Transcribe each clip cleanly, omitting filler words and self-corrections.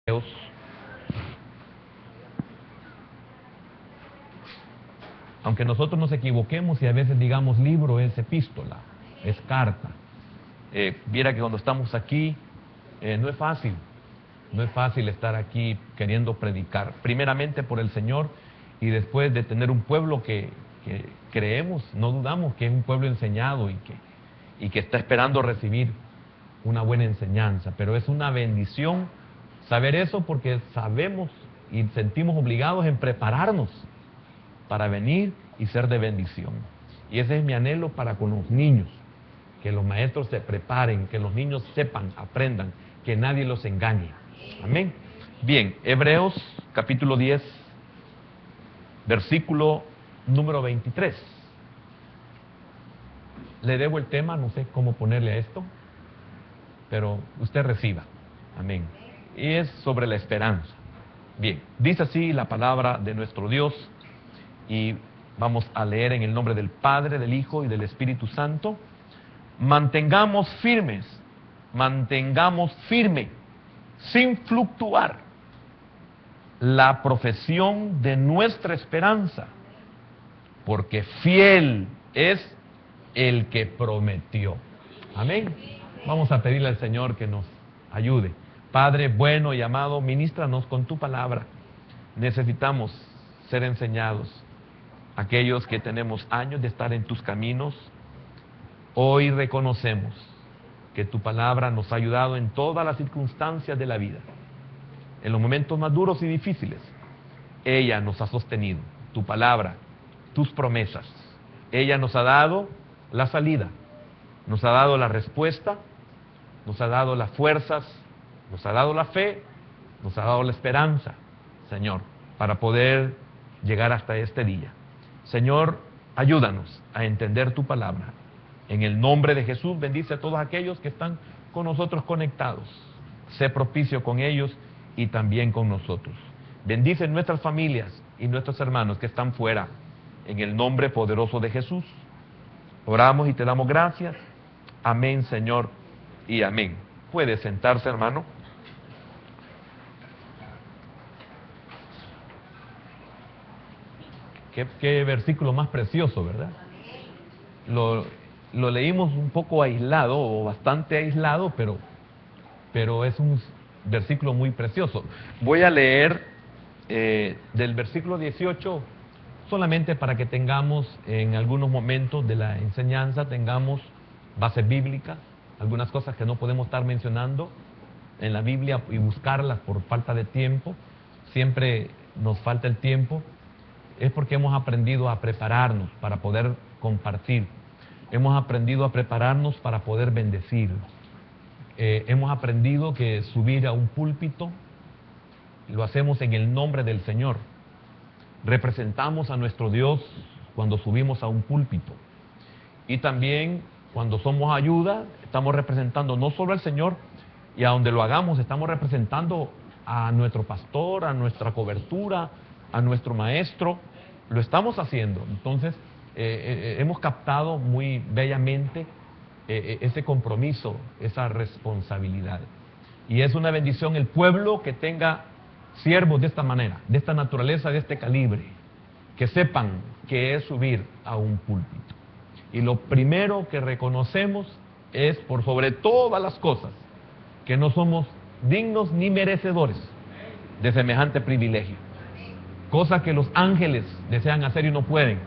Hebreos. Aunque nosotros nos equivoquemos y a veces digamos libro, es epístola, es carta. Viera que cuando estamos aquí no es fácil, estar aquí queriendo predicar, primeramente por el Señor y después de tener un pueblo que creemos, no dudamos que es un pueblo enseñado y que está esperando recibir una buena enseñanza, pero es una bendición saber eso porque sabemos y sentimos obligados en prepararnos para venir y ser de bendición. Y ese es mi anhelo para con los niños, que los maestros se preparen, que los niños sepan, aprendan, que nadie los engañe. Amén. Bien, Hebreos capítulo 10, versículo número 23. Le debo el tema, no sé cómo ponerle a esto, pero usted reciba. Amén. Y es sobre la esperanza. Bien, dice así la palabra de nuestro Dios y vamos a leer en el nombre del Padre, del Hijo y del Espíritu Santo. Mantengamos firme, sin fluctuar, la profesión de nuestra esperanza, porque fiel es el que prometió. Amén. Vamos a pedirle al Señor que nos ayude. Padre bueno y amado, ministranos con tu palabra. Necesitamos ser enseñados. Aquellos que tenemos años de estar en tus caminos, hoy reconocemos que tu palabra nos ha ayudado en todas las circunstancias de la vida. En los momentos más duros y difíciles, ella nos ha sostenido. Tu palabra, tus promesas. Ella nos ha dado la salida, nos ha dado la respuesta, nos ha dado las fuerzas, nos ha dado la fe, nos ha dado la esperanza, Señor, para poder llegar hasta este día. Señor, ayúdanos a entender tu palabra. En el nombre de Jesús, bendice a todos aquellos que están con nosotros conectados. Sé propicio con ellos y también con nosotros. Bendice nuestras familias y nuestros hermanos que están fuera. En el nombre poderoso de Jesús. Oramos y te damos gracias. Amén, Señor, y amén. Puede sentarse, hermano. Qué versículo más precioso, ¿verdad? Lo leímos un poco aislado, o bastante aislado, pero es un versículo muy precioso. Voy a leer del versículo 18, solamente para que tengamos en algunos momentos de la enseñanza, tengamos base bíblica, algunas cosas que no podemos estar mencionando en la Biblia y buscarlas por falta de tiempo. Siempre nos falta el tiempo. Es porque hemos aprendido a prepararnos para poder compartir. Hemos aprendido a prepararnos para poder bendecir. Hemos aprendido que subir a un púlpito lo hacemos en el nombre del Señor. Representamos a nuestro Dios cuando subimos a un púlpito. Y también cuando somos ayuda, estamos representando no solo al Señor, y a donde lo hagamos estamos representando a nuestro pastor, a nuestra cobertura, a nuestro maestro. Lo estamos haciendo. Entonces, hemos captado muy bellamente ese compromiso, esa responsabilidad. Y es una bendición el pueblo que tenga siervos de esta manera, de esta naturaleza, de este calibre, que sepan que es subir a un púlpito. Y lo primero que reconocemos es, por sobre todas las cosas, que no somos dignos ni merecedores de semejante privilegio. Cosas que los ángeles desean hacer y no pueden,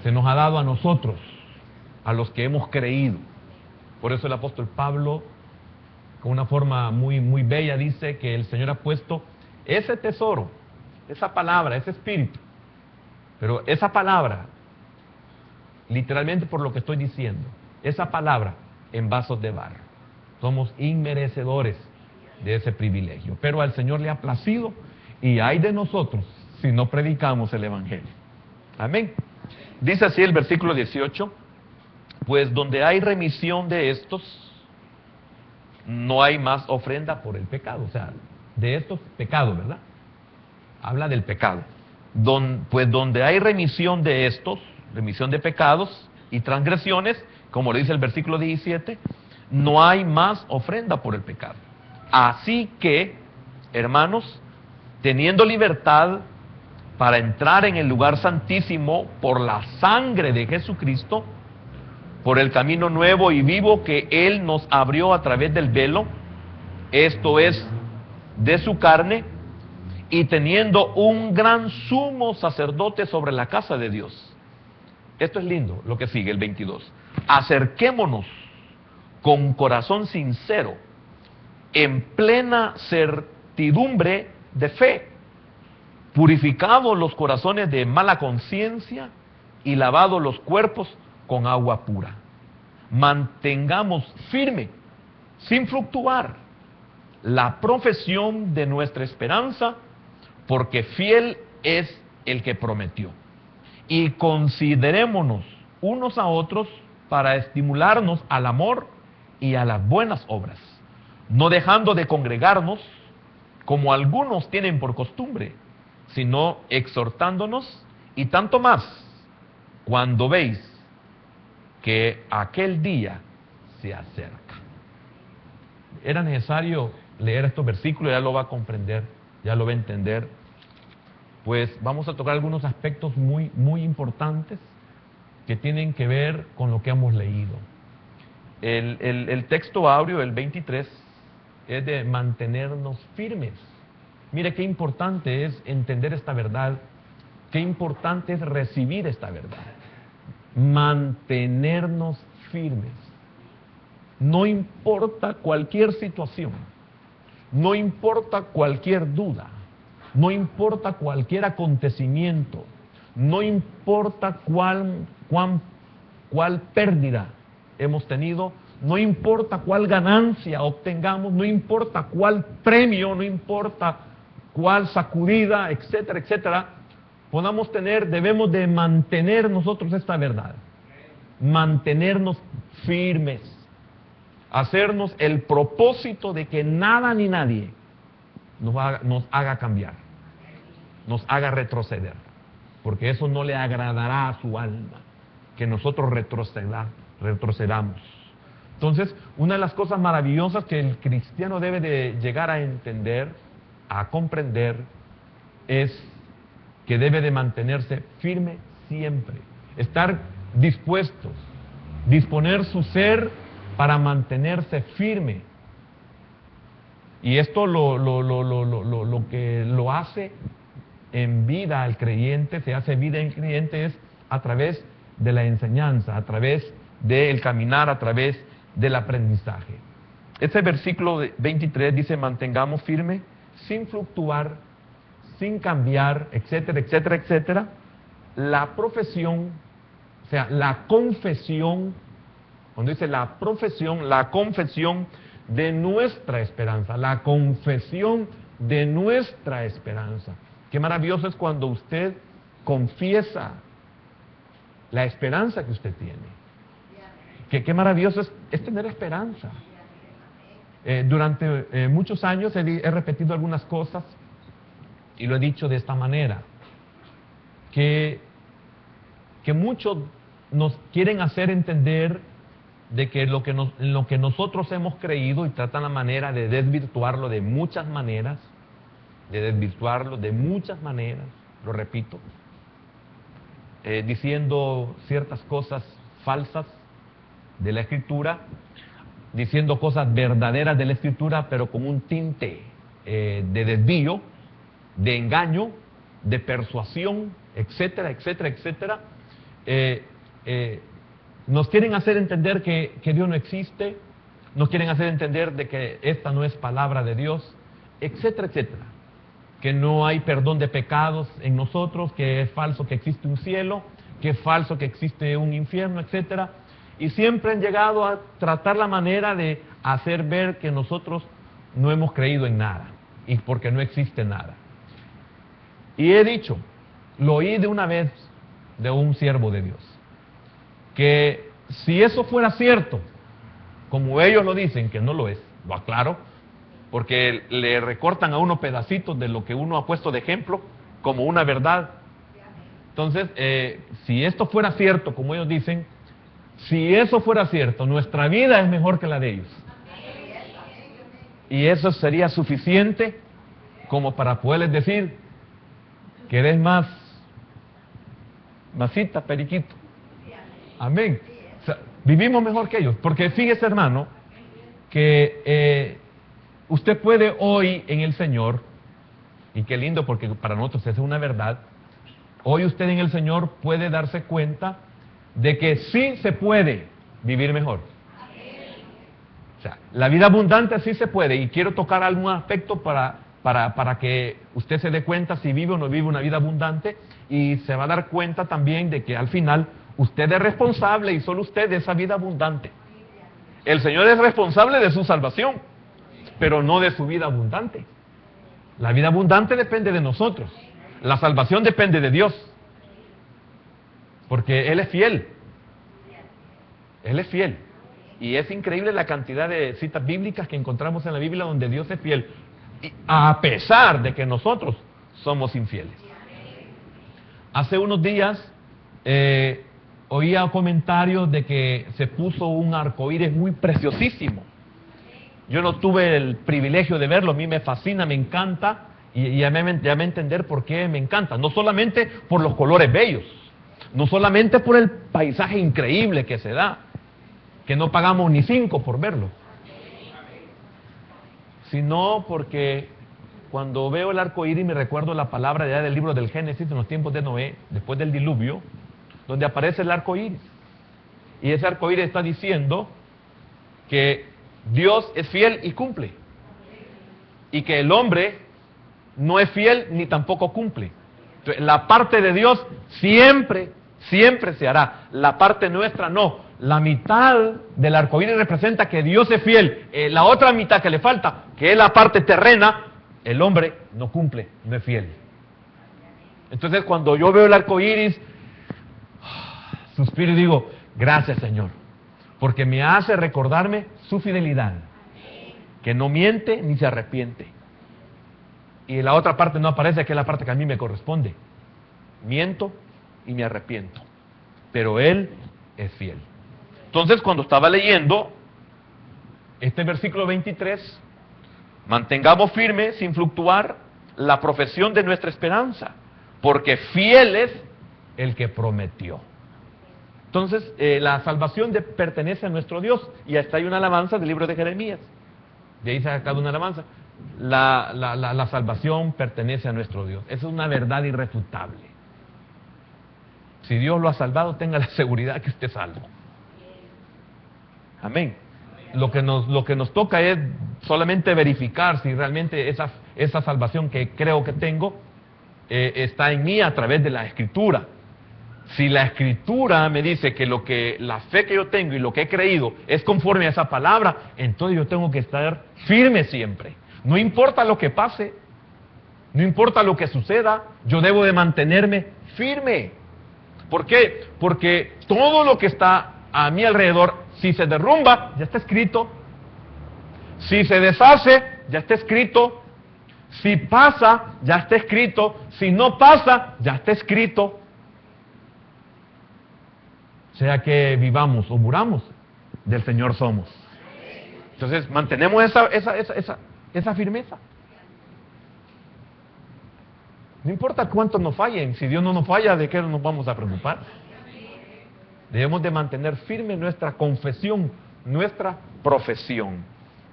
se nos ha dado a nosotros, a los que hemos creído. Por eso el apóstol Pablo, con una forma muy, muy bella, dice que el Señor ha puesto ese tesoro, esa palabra, ese espíritu, pero esa palabra, literalmente por lo que estoy diciendo, esa palabra en vasos de barro. Somos inmerecedores de ese privilegio, pero al Señor le ha placido, y hay de nosotros si no predicamos el Evangelio. Amén. Dice así el versículo 18, pues donde hay remisión de estos, no hay más ofrenda por el pecado. O sea, de estos pecados, ¿verdad? Habla del pecado. Pues donde hay remisión de estos, remisión de pecados y transgresiones, como le dice el versículo 17, no hay más ofrenda por el pecado. Así que hermanos, teniendo libertad para entrar en el lugar santísimo por la sangre de Jesucristo, por el camino nuevo y vivo que Él nos abrió a través del velo, esto es, de su carne, y teniendo un gran sumo sacerdote sobre la casa de Dios. Esto es lindo, lo que sigue, el 22. Acerquémonos con corazón sincero, en plena certidumbre de fe, purificados los corazones de mala conciencia y lavados los cuerpos con agua pura. Mantengamos firme, sin fluctuar, la profesión de nuestra esperanza, porque fiel es el que prometió. Y considerémonos unos a otros para estimularnos al amor y a las buenas obras, no dejando de congregarnos, como algunos tienen por costumbre, sino exhortándonos, y tanto más cuando veis que aquel día se acerca. Era necesario leer estos versículos, ya lo va a comprender, ya lo va a entender. Pues vamos a tocar algunos aspectos muy importantes que tienen que ver con lo que hemos leído. El texto áureo, el 23, es de mantenernos firmes. Mire qué importante es entender esta verdad, qué importante es recibir esta verdad. Mantenernos firmes. No importa cualquier situación, no importa cualquier duda, no importa cualquier acontecimiento, no importa cuál pérdida hemos tenido, no importa cuál ganancia obtengamos, no importa cuál premio, no importa cuál sacudida, etcétera, etcétera, podamos tener, debemos de mantener nosotros esta verdad, mantenernos firmes, hacernos el propósito de que nada ni nadie nos haga cambiar, nos haga retroceder, porque eso no le agradará a su alma, que nosotros retrocedamos. Entonces, una de las cosas maravillosas que el cristiano debe de llegar a entender, a comprender, es que debe de mantenerse firme siempre, estar dispuestos, disponer su ser para mantenerse firme. Y esto lo que lo hace en vida al creyente, se hace vida en creyente, es a través de la enseñanza, a través del caminar, a través del aprendizaje. Este versículo 23 dice: mantengamos firme, sin fluctuar, sin cambiar, etcétera, etcétera, etcétera, la profesión, o sea, la confesión. Cuando dice la profesión, la confesión de nuestra esperanza, la confesión de nuestra esperanza. Qué maravilloso es cuando usted confiesa la esperanza que usted tiene. Qué maravilloso es tener esperanza. Durante muchos años he repetido algunas cosas y lo he dicho de esta manera, que muchos nos quieren hacer entender de que lo que nosotros hemos creído, y tratan la manera de desvirtuarlo de muchas maneras, lo repito, diciendo ciertas cosas falsas de la Escritura, diciendo cosas verdaderas de la Escritura, pero con un tinte de desvío, de engaño, de persuasión, etcétera, etcétera, etcétera. Nos quieren hacer entender que Dios no existe, nos quieren hacer entender de que esta no es palabra de Dios, etcétera, etcétera. Que no hay perdón de pecados en nosotros, que es falso que existe un cielo, que es falso que existe un infierno, etcétera. Y siempre han llegado a tratar la manera de hacer ver que nosotros no hemos creído en nada, y porque no existe nada. Y he dicho, lo oí de una vez de un siervo de Dios, que si eso fuera cierto, como ellos lo dicen, que no lo es, lo aclaro, porque le recortan a uno pedacitos de lo que uno ha puesto de ejemplo como una verdad. Entonces, si esto fuera cierto, como ellos dicen, si eso fuera cierto, nuestra vida es mejor que la de ellos. Y eso sería suficiente como para poderles decir que eres masita, periquito. Amén. O sea, vivimos mejor que ellos, porque fíjese, hermano, que usted puede hoy en el Señor, y qué lindo porque para nosotros esa es una verdad, hoy usted en el Señor puede darse cuenta de que sí se puede vivir mejor. O sea, la vida abundante sí se puede, y quiero tocar algún aspecto para que usted se dé cuenta si vive o no vive una vida abundante, y se va a dar cuenta también de que al final usted es responsable, y solo usted, de esa vida abundante. El Señor es responsable de su salvación, pero no de su vida abundante. La vida abundante depende de nosotros. La salvación depende de Dios. Porque Él es fiel. Él es fiel. Y es increíble la cantidad de citas bíblicas que encontramos en la Biblia donde Dios es fiel, a pesar de que nosotros somos infieles. Hace unos días oía comentarios de que se puso un arcoíris muy preciosísimo. Yo no tuve el privilegio de verlo, a mí me fascina, me encanta, y ya me entender por qué me encanta. No solamente por los colores bellos, no solamente por el paisaje increíble que se da, que no pagamos ni 5 por verlo, sino porque cuando veo el arco iris me recuerdo la palabra ya del libro del Génesis, en los tiempos de Noé, después del diluvio, donde aparece el arco iris. Y ese arco iris está diciendo que Dios es fiel y cumple, y que el hombre no es fiel ni tampoco cumple. Entonces, la parte de Dios siempre se hará, la parte nuestra no. La mitad del arcoíris representa que Dios es fiel, la otra mitad que le falta, que es la parte terrena, el hombre no cumple, no es fiel. Entonces cuando yo veo el arcoíris, suspiro y digo, gracias Señor, porque me hace recordarme su fidelidad, que no miente ni se arrepiente. Y la otra parte no aparece, que es la parte que a mí me corresponde. Miento y me arrepiento, pero Él es fiel. Entonces, cuando estaba leyendo este versículo 23, mantengamos firme, sin fluctuar, la profesión de nuestra esperanza, porque fiel es el que prometió. Entonces, la salvación pertenece a nuestro Dios, y hasta hay una alabanza del libro de Jeremías. De ahí se ha sacado una alabanza. La salvación pertenece a nuestro Dios. Esa es una verdad irrefutable. Si Dios lo ha salvado, tenga la seguridad que usted es salvo. Amén. Lo que nos toca es solamente verificar si realmente esa salvación que creo que tengo está en mí a través de la Escritura. Si la Escritura me dice que la fe que yo tengo y lo que he creído es conforme a esa palabra, entonces yo tengo que estar firme siempre. No importa lo que pase, no importa lo que suceda, yo debo de mantenerme firme. ¿Por qué? Porque todo lo que está a mi alrededor, si se derrumba, ya está escrito. Si se deshace, ya está escrito. Si pasa, ya está escrito. Si no pasa, ya está escrito. Sea que vivamos o muramos, del Señor somos. Entonces, mantenemos esa firmeza. No importa cuántos nos fallen, si Dios no nos falla, ¿de qué nos vamos a preocupar? Debemos de mantener firme nuestra confesión, nuestra profesión.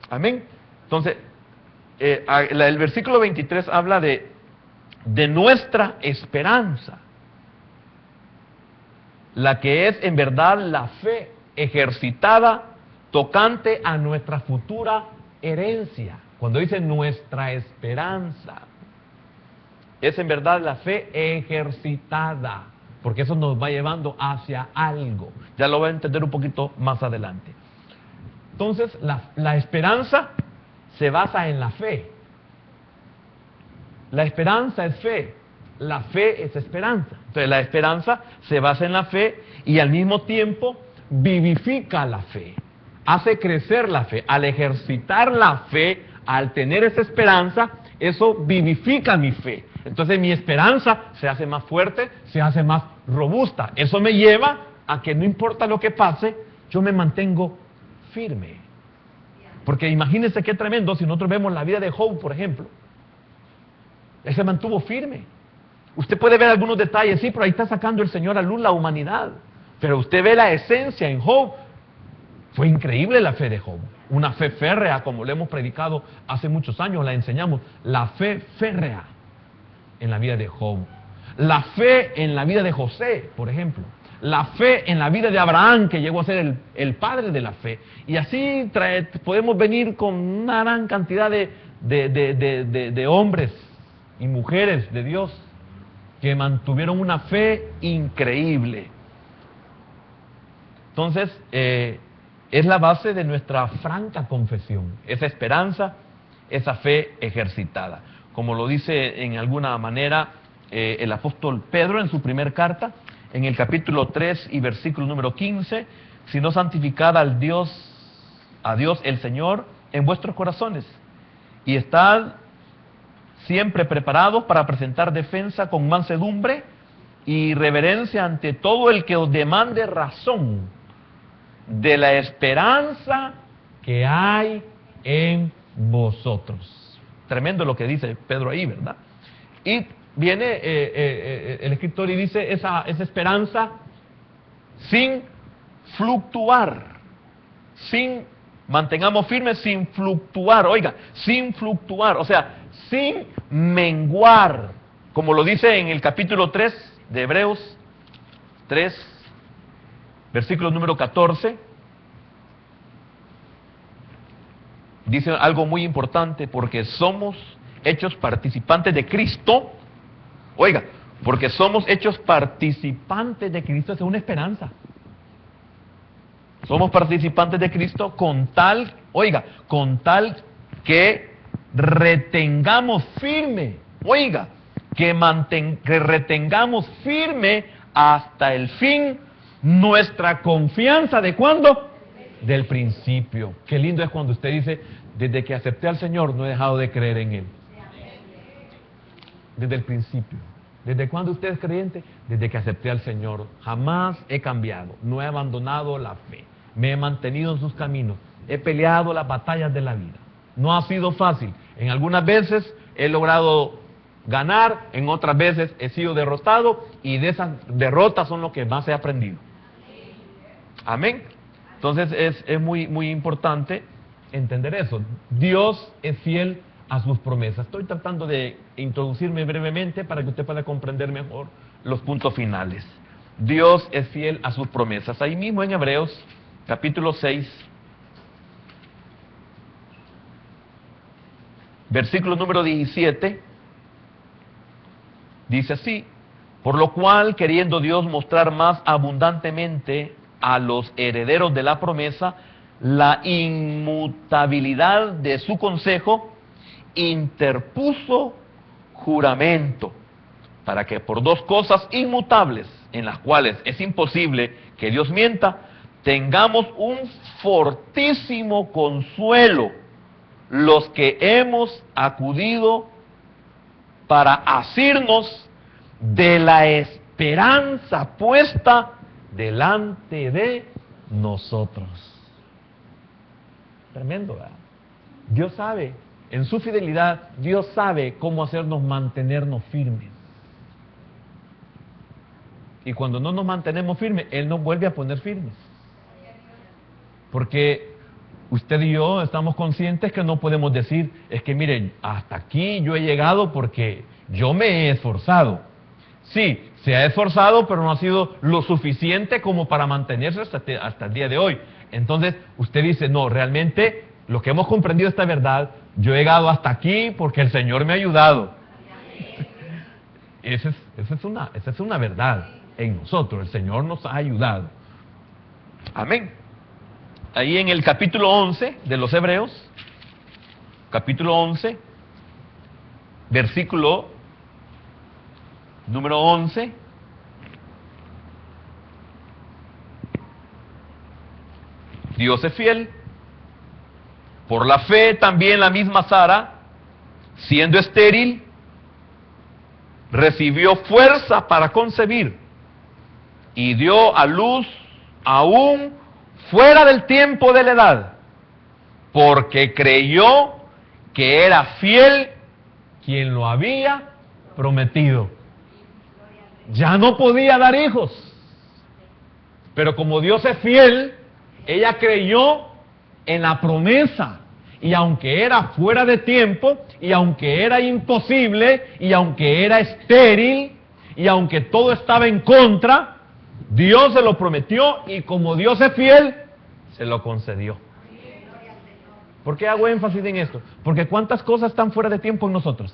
Amén. Entonces, el versículo 23 habla de nuestra esperanza, la que es en verdad la fe ejercitada tocante a nuestra futura herencia. Cuando dice nuestra esperanza, es en verdad la fe ejercitada, porque eso nos va llevando hacia algo. Ya lo voy a entender un poquito más adelante. Entonces, la esperanza se basa en la fe. La esperanza es fe, la fe es esperanza. Entonces, la esperanza se basa en la fe y al mismo tiempo vivifica la fe, hace crecer la fe. Al ejercitar la fe, al tener esa esperanza, eso vivifica mi fe. Entonces mi esperanza se hace más fuerte, se hace más robusta. Eso me lleva a que no importa lo que pase, yo me mantengo firme. Porque imagínense qué tremendo si nosotros vemos la vida de Job, por ejemplo. Él se mantuvo firme. Usted puede ver algunos detalles, sí, pero ahí está sacando el Señor a luz la humanidad. Pero usted ve la esencia en Job. Fue increíble la fe de Job. Una fe férrea, como le hemos predicado hace muchos años, la enseñamos. La fe férrea en la vida de Job. La fe en la vida de José, por ejemplo. La fe en la vida de Abraham, que llegó a ser el padre de la fe. Y así podemos venir con una gran cantidad de hombres y mujeres de Dios que mantuvieron una fe increíble. Entonces, es la base de nuestra franca confesión, esa esperanza, esa fe ejercitada. Como lo dice en alguna manera el apóstol Pedro en su primer carta, en el capítulo 3 y versículo número 15, sino santificad a Dios el Señor en vuestros corazones, y estad siempre preparados para presentar defensa con mansedumbre y reverencia ante todo el que os demande razón de la esperanza que hay en vosotros. Tremendo lo que dice Pedro ahí, ¿verdad? Y viene el escritor y dice esa esperanza sin fluctuar, mantengamos firmes sin fluctuar, oiga, sin fluctuar, o sea, sin menguar, como lo dice en el capítulo 3 de Hebreos 3, versículo número 14, dice algo muy importante, porque somos hechos participantes de Cristo. Oiga, porque somos hechos participantes de Cristo, es una esperanza. Somos participantes de Cristo con tal que retengamos firme, oiga, que retengamos firme hasta el fin nuestra confianza. ¿De cuándo? Del principio. Qué lindo es cuando usted dice, desde que acepté al Señor no he dejado de creer en Él. Desde el principio. ¿Desde cuándo usted es creyente? Desde que acepté al Señor. Jamás he cambiado, no he abandonado la fe. Me he mantenido en sus caminos. He peleado las batallas de la vida. No ha sido fácil. En algunas veces he logrado ganar, en otras veces he sido derrotado, y de esas derrotas son lo que más he aprendido. Amén. Entonces es muy, muy importante entender eso. Dios es fiel a sus promesas. Estoy tratando de introducirme brevemente para que usted pueda comprender mejor los puntos finales. Dios es fiel a sus promesas. Ahí mismo en Hebreos, capítulo 6, versículo número 17, dice así: por lo cual, queriendo Dios mostrar más abundantemente a los herederos de la promesa la inmutabilidad de su consejo, interpuso juramento, para que por dos cosas inmutables, en las cuales es imposible que Dios mienta, tengamos un fortísimo consuelo los que hemos acudido para asirnos de la esperanza puesta delante de nosotros. Tremendo, ¿verdad? Dios sabe, en su fidelidad, Dios sabe cómo hacernos mantenernos firmes. Y cuando no nos mantenemos firmes, Él nos vuelve a poner firmes. Porque usted y yo estamos conscientes que no podemos decir, es que miren, hasta aquí yo he llegado porque yo me he esforzado. Sí, se ha esforzado, pero no ha sido lo suficiente como para mantenerse hasta el día de hoy. Entonces, usted dice, no, realmente, lo que hemos comprendido esta verdad, yo he llegado hasta aquí porque el Señor me ha ayudado. Esa es una verdad en nosotros, el Señor nos ha ayudado. Amén. Ahí en el capítulo 11 de los Hebreos, capítulo 11, versículo número 11, Dios es fiel. Por la fe también la misma Sara, siendo estéril, recibió fuerza para concebir y dio a luz aún fuera del tiempo de la edad, porque creyó que era fiel quien lo había prometido. Ya no podía dar hijos. Pero como Dios es fiel, ella creyó en la promesa. Y aunque era fuera de tiempo, y aunque era imposible, y aunque era estéril, y aunque todo estaba en contra, Dios se lo prometió y como Dios es fiel, se lo concedió. ¿Por qué hago énfasis en esto? Porque ¿cuántas cosas están fuera de tiempo en nosotros?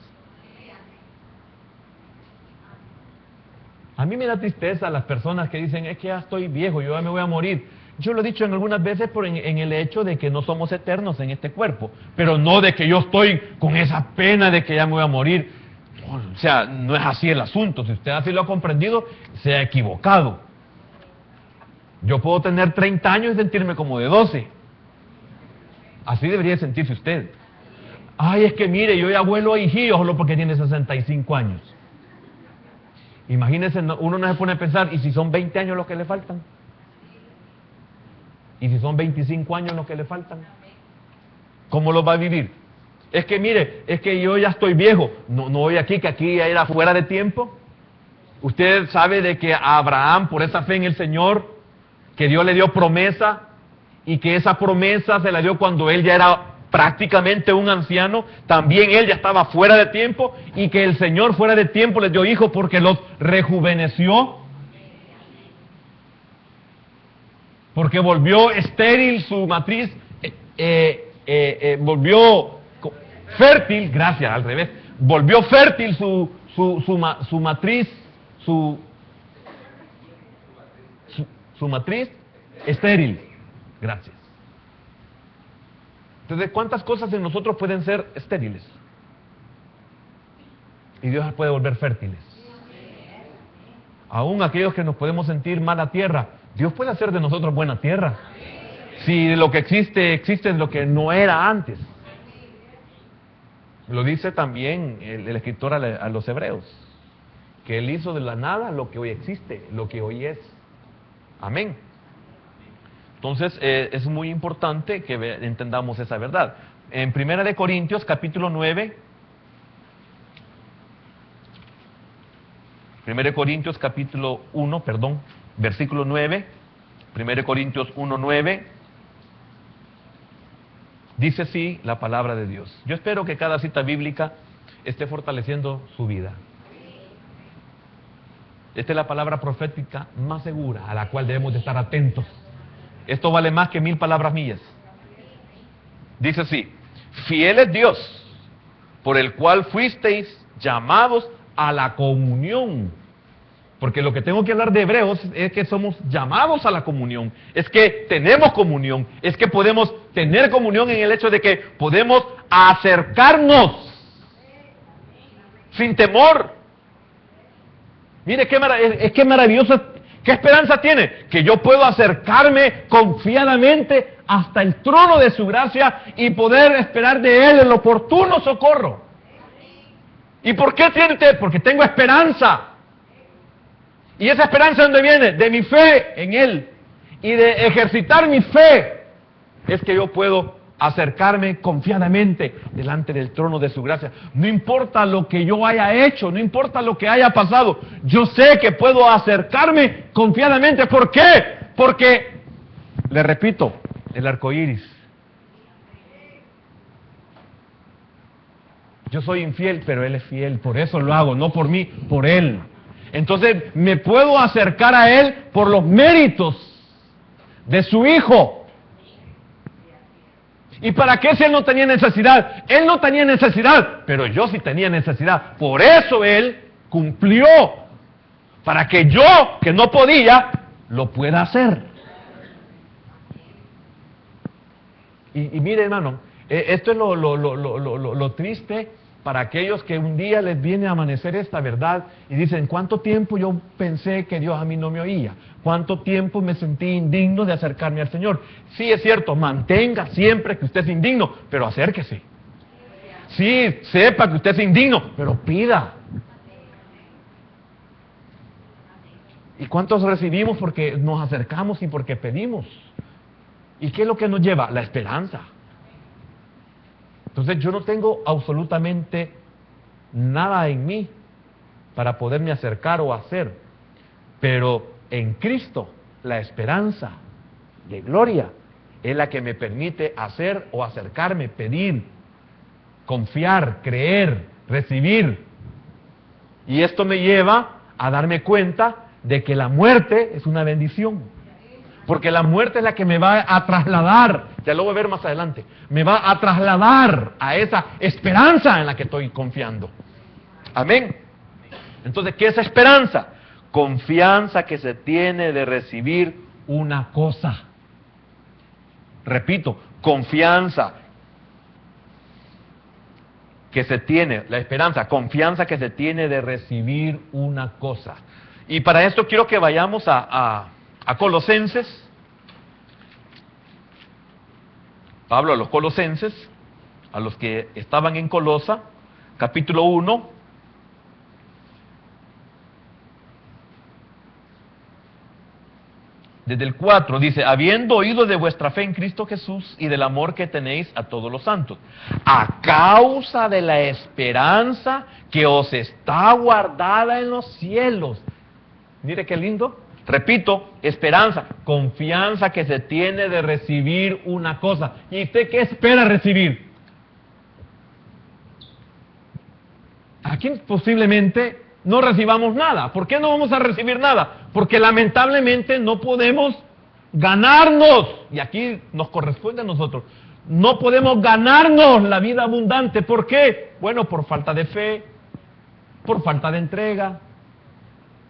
A mí me da tristeza las personas que dicen, es que ya estoy viejo, yo ya me voy a morir. Yo lo he dicho en algunas veces en el hecho de que no somos eternos en este cuerpo, pero no de que yo estoy con esa pena de que ya me voy a morir. O sea, no es así el asunto. Si usted así lo ha comprendido, se ha equivocado. Yo puedo tener 30 años y sentirme como de 12. Así debería sentirse usted. Ay, es que mire, yo ya vuelo a hijío solo porque tiene 65 años. Imagínese, uno no se pone a pensar, ¿y si son 20 años los que le faltan? ¿Y si son 25 años los que le faltan? ¿Cómo los va a vivir? Es que mire, es que yo ya estoy viejo. No voy aquí, que aquí ya era fuera de tiempo. Usted sabe de que a Abraham, por esa fe en el Señor, que Dios le dio promesa, y que esa promesa se la dio cuando él ya era prácticamente un anciano, también él ya estaba fuera de tiempo, y que el Señor fuera de tiempo les dio hijos porque los rejuveneció, porque volvió estéril su matriz, volvió fértil, gracias, al revés, volvió fértil su matriz, su matriz estéril, gracias. Entonces, ¿cuántas cosas en nosotros pueden ser estériles? Y Dios las puede volver fértiles. Aún aquellos que nos podemos sentir mala tierra, Dios puede hacer de nosotros buena tierra. Si lo que existe es lo que no era antes. Lo dice también el escritor a los hebreos, que Él hizo de la nada lo que hoy existe, lo que hoy es. Amén. Entonces, es muy importante que entendamos esa verdad. En 1 Corintios, capítulo 9, 1 Corintios, capítulo 1, perdón, versículo 9, 1 Corintios 1, 9, dice así la palabra de Dios. Yo espero que cada cita bíblica esté fortaleciendo su vida. Esta es la palabra profética más segura a la cual debemos de estar atentos. Esto vale más que 1000 palabras mías. Dice así: fiel es Dios, por el cual fuisteis llamados a la comunión. Porque lo que tengo que hablar de Hebreos es que somos llamados a la comunión. Es que tenemos comunión. Es que podemos tener comunión en el hecho de que podemos acercarnos sin temor. Mire, qué maravilloso. ¿Qué esperanza tiene? Que yo puedo acercarme confiadamente hasta el trono de su gracia y poder esperar de Él el oportuno socorro. ¿Y por qué tiene usted? Porque tengo esperanza. ¿Y esa esperanza de dónde viene? De mi fe en Él. Y de ejercitar mi fe es que yo puedo acercarme confiadamente delante del trono de su gracia. No importa lo que yo haya hecho, no importa lo que haya pasado, yo sé que puedo acercarme confiadamente. ¿Por qué? Porque, le repito, el arco iris. Yo soy infiel, pero Él es fiel, por eso lo hago, no por mí, por Él. Entonces me puedo acercar a Él por los méritos de su Hijo. ¿Y para qué si Él no tenía necesidad? Él no tenía necesidad, pero yo sí tenía necesidad. Por eso Él cumplió, para que yo, que no podía, lo pueda hacer. Y mire, hermano, esto es lo triste para aquellos que un día les viene a amanecer esta verdad y dicen: ¿cuánto tiempo yo pensé que Dios a mí no me oía? ¿Cuánto tiempo me sentí indigno de acercarme al Señor? Sí, es cierto, mantenga siempre que usted es indigno, pero acérquese. Sí, sepa que usted es indigno, pero pida. ¿Y cuántos recibimos porque nos acercamos y porque pedimos? ¿Y qué es lo que nos lleva? La esperanza. Entonces yo no tengo absolutamente nada en mí para poderme acercar o hacer. Pero en Cristo, la esperanza de gloria es la que me permite hacer o acercarme, pedir, confiar, creer, recibir. Y esto me lleva a darme cuenta de que la muerte es una bendición. Porque la muerte es la que me va a trasladar, ya lo voy a ver más adelante, me va a trasladar a esa esperanza en la que estoy confiando. Amén. Entonces, ¿qué es esperanza? Confianza que se tiene de recibir una cosa. Repito, confianza que se tiene, la esperanza, confianza que se tiene de recibir una cosa. Y para esto quiero que vayamos a Colosenses. Pablo a los Colosenses, a los que estaban en Colosa, capítulo 1. Desde el 4 dice, habiendo oído de vuestra fe en Cristo Jesús y del amor que tenéis a todos los santos, a causa de la esperanza que os está guardada en los cielos. Mire qué lindo. Repito, esperanza, confianza que se tiene de recibir una cosa. ¿Y usted qué espera recibir? Aquí posiblemente no recibamos nada. ¿Por qué no vamos a recibir nada? Porque lamentablemente no podemos ganarnos, y aquí nos corresponde a nosotros, no podemos ganarnos la vida abundante. ¿Por qué? Bueno, por falta de fe, por falta de entrega,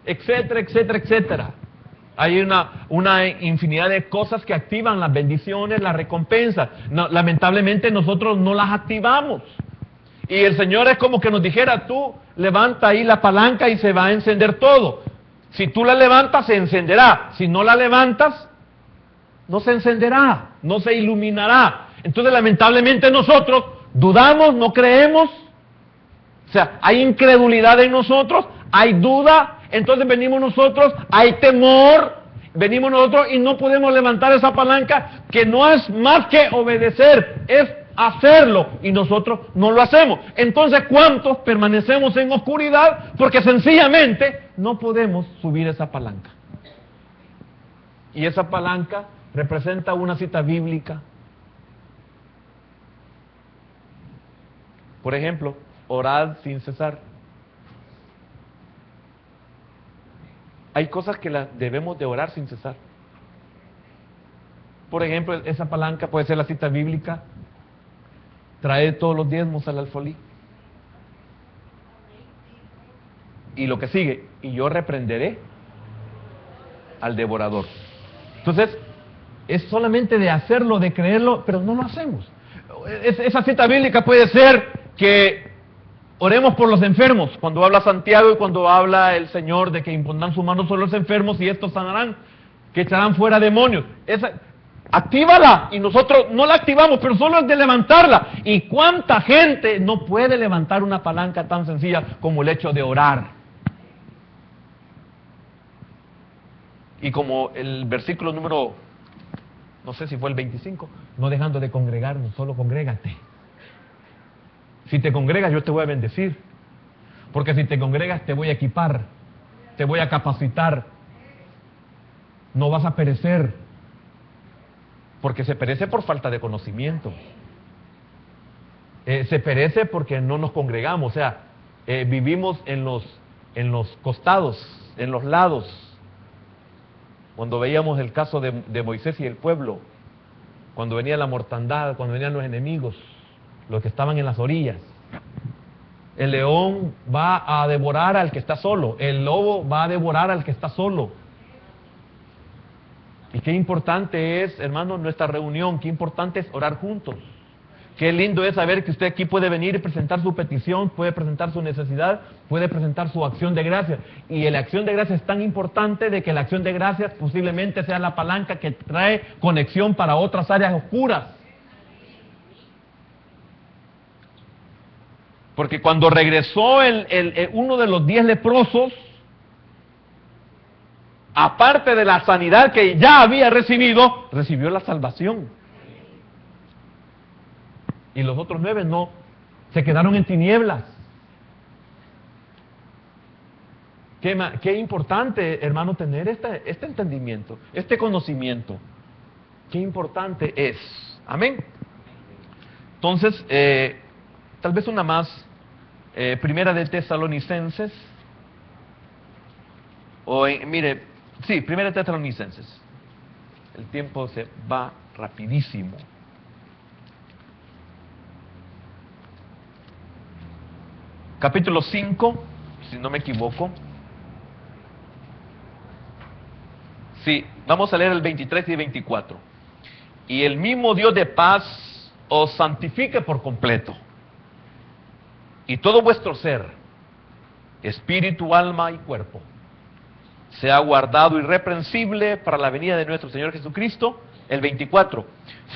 etcétera, etcétera, etcétera. Hay una infinidad de cosas que activan las bendiciones, las recompensas. No, lamentablemente nosotros no las activamos. Y el Señor es como que nos dijera, tú levanta ahí la palanca y se va a encender todo. Si tú la levantas, se encenderá. Si no la levantas, no se encenderá, no se iluminará. Entonces lamentablemente nosotros dudamos, no creemos. O sea, hay incredulidad en nosotros, hay duda. Entonces venimos nosotros, hay temor, venimos nosotros y no podemos levantar esa palanca que no es más que obedecer, es hacerlo y nosotros no lo hacemos. Entonces, ¿cuántos permanecemos en oscuridad? Porque sencillamente no podemos subir esa palanca. Y esa palanca representa una cita bíblica. Por ejemplo, orad sin cesar. Hay cosas que las debemos de orar sin cesar. Por ejemplo, esa palanca puede ser la cita bíblica. Trae todos los diezmos al alfolí. Y lo que sigue, y yo reprenderé al devorador. Entonces, es solamente de hacerlo, de creerlo, pero no lo hacemos. Esa cita bíblica puede ser que oremos por los enfermos, cuando habla Santiago y cuando habla el Señor de que impondrán su mano sobre los enfermos y estos sanarán, que echarán fuera demonios. Actívala, y nosotros no la activamos, pero solo es de levantarla. ¿Y cuánta gente no puede levantar una palanca tan sencilla como el hecho de orar? Y como el versículo número, no sé si fue el 25, no dejando de congregarnos, solo congrégate. Si te congregas, yo te voy a bendecir. Porque si te congregas, te voy a equipar, te voy a capacitar. No vas a perecer. Porque se perece por falta de conocimiento. Se perece porque no nos congregamos. O sea, vivimos en los costados, en los lados. Cuando veíamos el caso de Moisés y el pueblo, cuando venía la mortandad, cuando venían los enemigos, los que estaban en las orillas. El león va a devorar al que está solo, el lobo va a devorar al que está solo. Y qué importante es, hermanos, nuestra reunión, qué importante es orar juntos. Qué lindo es saber que usted aquí puede venir y presentar su petición, puede presentar su necesidad, puede presentar su acción de gracias. Y la acción de gracias es tan importante de que la acción de gracias posiblemente sea la palanca que trae conexión para otras áreas oscuras. Porque cuando regresó uno de los 10 leprosos, aparte de la sanidad que ya había recibido, recibió la salvación. Y los otros 9 no, se quedaron en tinieblas. Qué importante, hermano, tener este entendimiento, este conocimiento. Qué importante es. Amén. Entonces, tal vez una más. Primera de Tesalonicenses. Primera de Tesalonicenses. El tiempo se va rapidísimo. Capítulo 5, si no me equivoco. Sí, vamos a leer el 23 y 24. Y el mismo Dios de paz os santifique por completo. Y todo vuestro ser, espíritu, alma y cuerpo, sea guardado irreprensible para la venida de nuestro Señor Jesucristo. El 24.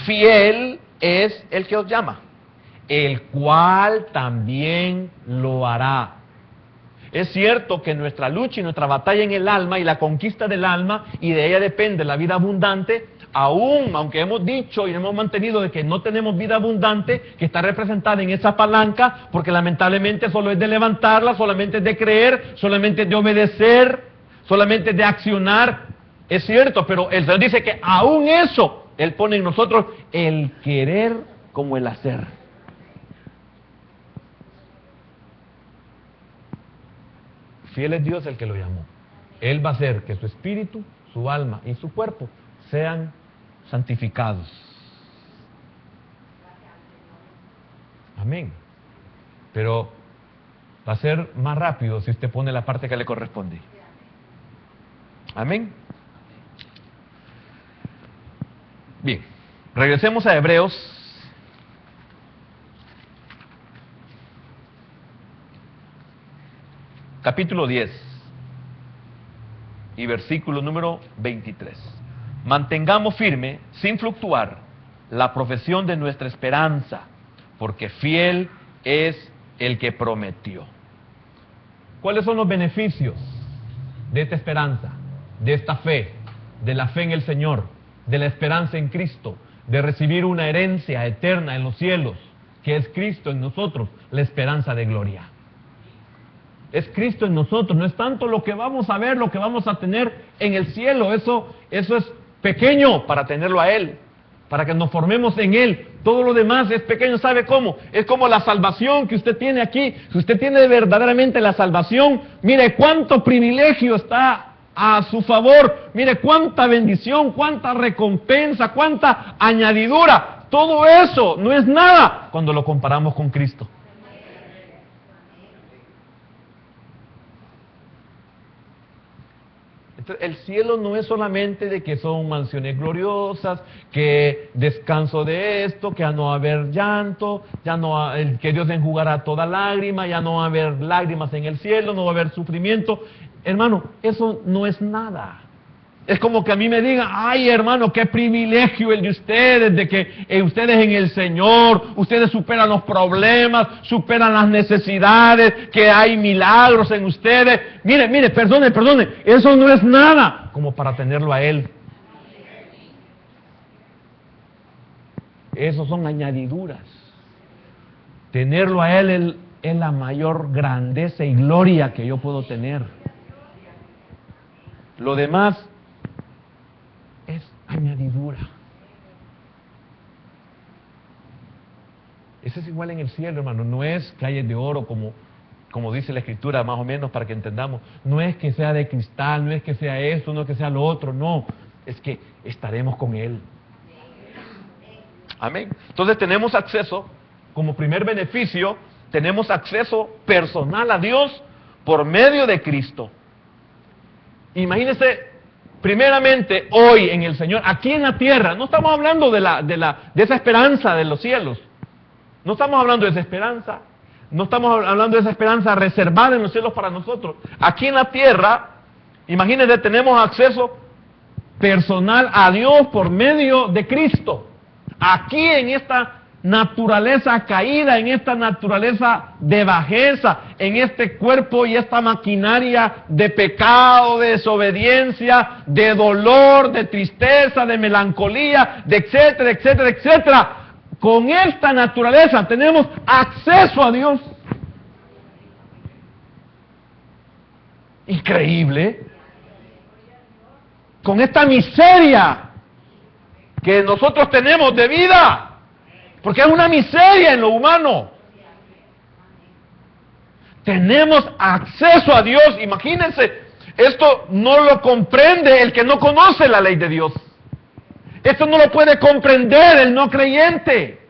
Fiel es el que os llama, el cual también lo hará. Es cierto que nuestra lucha y nuestra batalla en el alma y la conquista del alma, y de ella depende la vida abundante, aunque hemos dicho y hemos mantenido de que no tenemos vida abundante, que está representada en esa palanca, porque lamentablemente solo es de levantarla, solamente es de creer, solamente es de obedecer, solamente es de accionar. Es cierto, pero el Señor dice que aún eso, Él pone en nosotros el querer como el hacer. Fiel es Dios el que lo llamó. Él va a hacer que su espíritu, su alma y su cuerpo sean santificados. Amén. Pero va a ser más rápido si usted pone la parte que le corresponde. Amén. Bien, regresemos a Hebreos. Capítulo 10 y versículo número 23. Mantengamos firme, sin fluctuar, la profesión de nuestra esperanza, porque fiel es el que prometió. ¿Cuáles son los beneficios de esta esperanza, de esta fe, de la fe en el Señor, de la esperanza en Cristo, de recibir una herencia eterna en los cielos, que es Cristo en nosotros, la esperanza de gloria? Es Cristo en nosotros, no es tanto lo que vamos a ver, lo que vamos a tener en el cielo, eso es pequeño para tenerlo a Él, para que nos formemos en Él. Todo lo demás es pequeño. ¿Sabe cómo? Es como la salvación que usted tiene aquí. Si usted tiene verdaderamente la salvación, mire cuánto privilegio está a su favor, mire cuánta bendición, cuánta recompensa, cuánta añadidura. Todo eso no es nada cuando lo comparamos con Cristo. El cielo no es solamente de que son mansiones gloriosas, que descanso de esto, que ya no va a haber llanto, que Dios enjugará toda lágrima, ya no va a haber lágrimas en el cielo, no va a haber sufrimiento. Hermano, eso no es nada. Es como que a mí me digan, ay hermano, qué privilegio el de ustedes, de que ustedes en el Señor, ustedes superan los problemas, superan las necesidades, que hay milagros en ustedes. Mire, perdone, eso no es nada como para tenerlo a Él. Esos son añadiduras. Tenerlo a Él es la mayor grandeza y gloria que yo puedo tener. Lo demás es añadidura. Eso es igual en el cielo, hermano. No es calles de oro como dice la Escritura, más o menos, para que entendamos. No es que sea de cristal, no es que sea esto, no es que sea lo otro, no. Es que estaremos con Él. Amén. Entonces tenemos acceso, como primer beneficio, tenemos acceso personal a Dios por medio de Cristo. Imagínense, primeramente, hoy en el Señor, aquí en la tierra, no estamos hablando de esa esperanza de los cielos. No estamos hablando de esa esperanza. No estamos hablando de esa esperanza reservada en los cielos para nosotros. Aquí en la tierra, imagínense, tenemos acceso personal a Dios por medio de Cristo. Aquí en esta naturaleza caída, en esta naturaleza de bajeza, en este cuerpo y esta maquinaria de pecado, de desobediencia, de dolor, de tristeza, de melancolía, de etcétera, etcétera, etcétera. Con esta naturaleza tenemos acceso a Dios. Increíble. Con esta miseria que nosotros tenemos de vida, porque es una miseria en lo humano. Tenemos acceso a Dios. Imagínense, esto no lo comprende el que no conoce la ley de Dios. Esto no lo puede comprender el no creyente.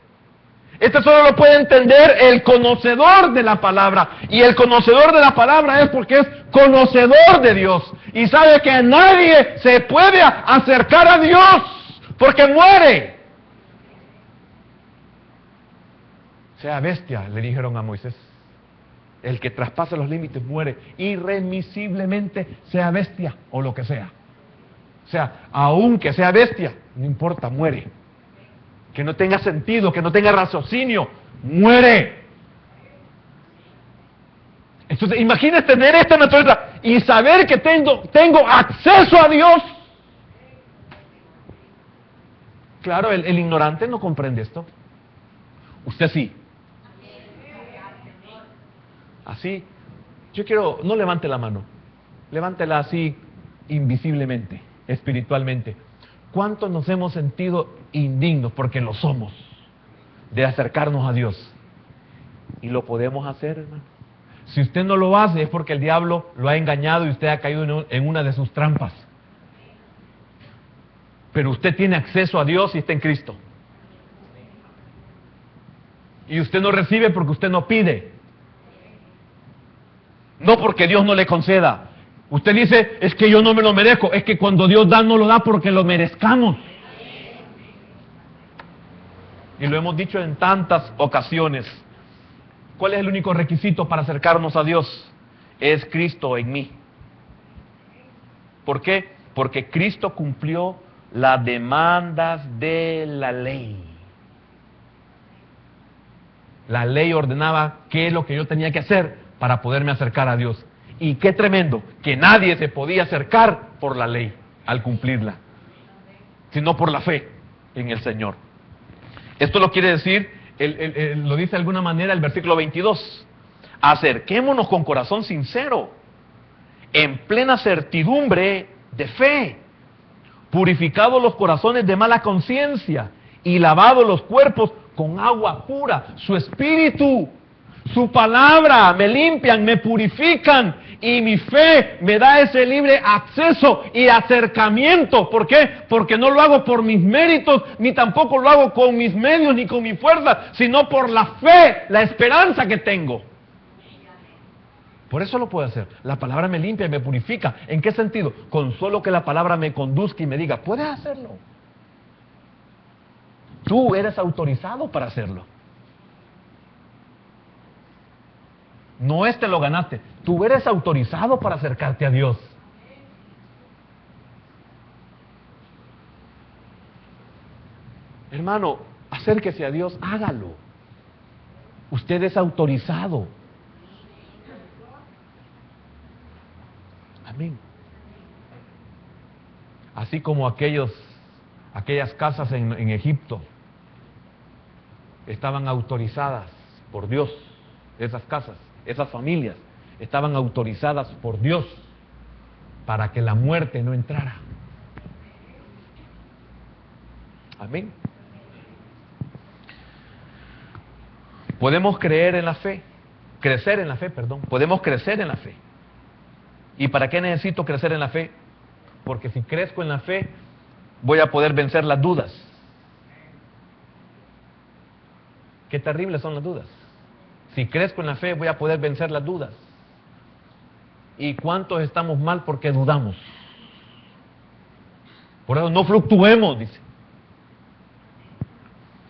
Esto solo lo puede entender el conocedor de la palabra. Y el conocedor de la palabra es porque es conocedor de Dios. Y sabe que nadie se puede acercar a Dios porque muere. Sea bestia, le dijeron a Moisés. El que traspasa los límites muere irremisiblemente, sea bestia o lo que sea. O sea, aunque sea bestia, no importa, muere. Que no tenga sentido, que no tenga raciocinio, muere. Entonces, imagínate tener esta naturaleza y saber que tengo acceso a Dios. Claro, el ignorante no comprende esto. Usted sí. Así, yo quiero, no levante la mano, levántela así invisiblemente, espiritualmente. ¿Cuántos nos hemos sentido indignos, porque lo somos, de acercarnos a Dios? Y lo podemos hacer, hermano. Si usted no lo hace es porque el diablo lo ha engañado y usted ha caído en una de sus trampas. Pero usted tiene acceso a Dios y está en Cristo. Y usted no recibe porque usted no pide. No porque Dios no le conceda. Usted dice, es que yo no me lo merezco. Es que cuando Dios da, no lo da porque lo merezcamos. Y lo hemos dicho en tantas ocasiones. ¿Cuál es el único requisito para acercarnos a Dios? Es Cristo en mí. ¿Por qué? Porque Cristo cumplió las demandas de la ley. La ley ordenaba qué es lo que yo tenía que hacer para poderme acercar a Dios. Y qué tremendo, que nadie se podía acercar por la ley al cumplirla, sino por la fe en el Señor. Esto lo quiere decir, lo dice de alguna manera el versículo 22. Acerquémonos con corazón sincero, en plena certidumbre de fe, purificados los corazones de mala conciencia y lavados los cuerpos con agua pura. Su espíritu, su palabra me limpian, me purifican, y mi fe me da ese libre acceso y acercamiento. ¿Por qué? Porque no lo hago por mis méritos, ni tampoco lo hago con mis medios, ni con mi fuerza, sino por la fe, la esperanza que tengo. Por eso lo puedo hacer. La palabra me limpia y me purifica. ¿En qué sentido? Con solo que la palabra me conduzca y me diga, puedes hacerlo. Tú eres autorizado para hacerlo. No te lo ganaste. Tú eres autorizado para acercarte a Dios. Hermano, acérquese a Dios, hágalo. Usted es autorizado. Amén. Así como aquellas casas en Egipto estaban autorizadas por Dios, esas casas, esas familias estaban autorizadas por Dios para que la muerte no entrara. Amén. Podemos creer en la fe, crecer en la fe, perdón. Podemos crecer en la fe. ¿Y para qué necesito crecer en la fe? Porque si crezco en la fe, voy a poder vencer las dudas. Qué terribles son las dudas. Si crezco en la fe, voy a poder vencer las dudas. ¿Y cuántos estamos mal porque dudamos? Por eso no fluctuemos, dice.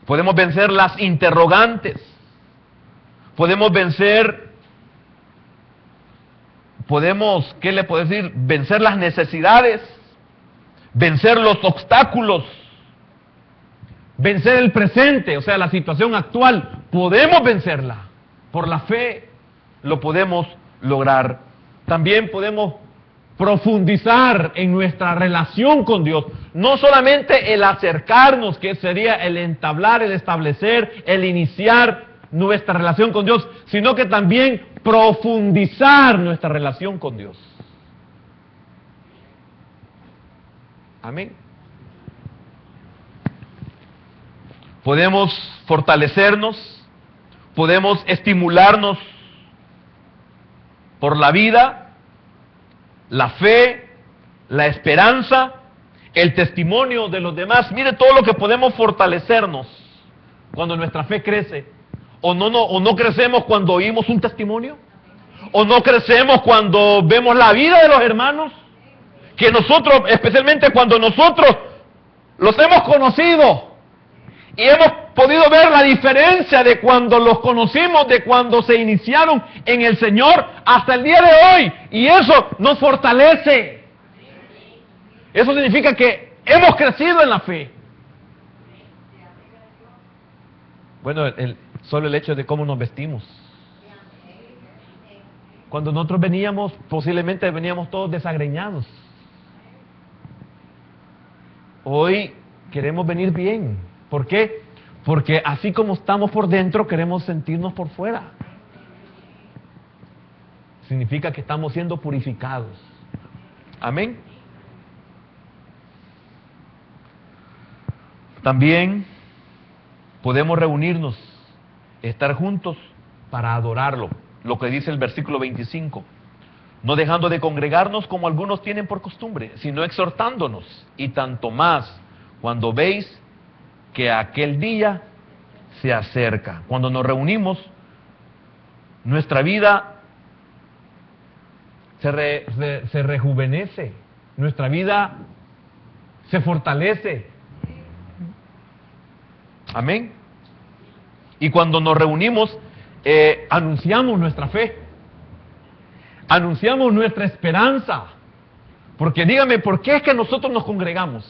Podemos vencer las interrogantes. Podemos vencer, ¿qué le puedo decir? Vencer las necesidades, vencer los obstáculos, vencer el presente, o sea, la situación actual. Podemos vencerla. Por la fe lo podemos lograr. También podemos profundizar en nuestra relación con Dios. No solamente el acercarnos, que sería el entablar, el establecer, el iniciar nuestra relación con Dios, sino que también profundizar nuestra relación con Dios. Amén. Podemos fortalecernos, podemos estimularnos por la vida, la fe, la esperanza, el testimonio de los demás. Mire todo lo que podemos fortalecernos cuando nuestra fe crece. O no crecemos cuando oímos un testimonio. O no crecemos cuando vemos la vida de los hermanos. Que nosotros, especialmente cuando nosotros los hemos conocido y hemos podido ver la diferencia de cuando los conocimos, de cuando se iniciaron en el Señor hasta el día de hoy. Y eso nos fortalece. Eso significa que hemos crecido en la fe. Bueno, solo el hecho de cómo nos vestimos. Cuando nosotros veníamos, posiblemente veníamos todos desagreñados. Hoy queremos venir bien. ¿Por qué? Porque así como estamos por dentro, queremos sentirnos por fuera. Significa que estamos siendo purificados. Amén. También podemos reunirnos, estar juntos para adorarlo. Lo que dice el versículo 25. No dejando de congregarnos como algunos tienen por costumbre, sino exhortándonos, y tanto más cuando veis que aquel día se acerca. Cuando nos reunimos, nuestra vida se rejuvenece, nuestra vida se fortalece. Amén. Y cuando nos reunimos, anunciamos nuestra fe, anunciamos nuestra esperanza. Porque dígame, ¿por qué es que nosotros nos congregamos?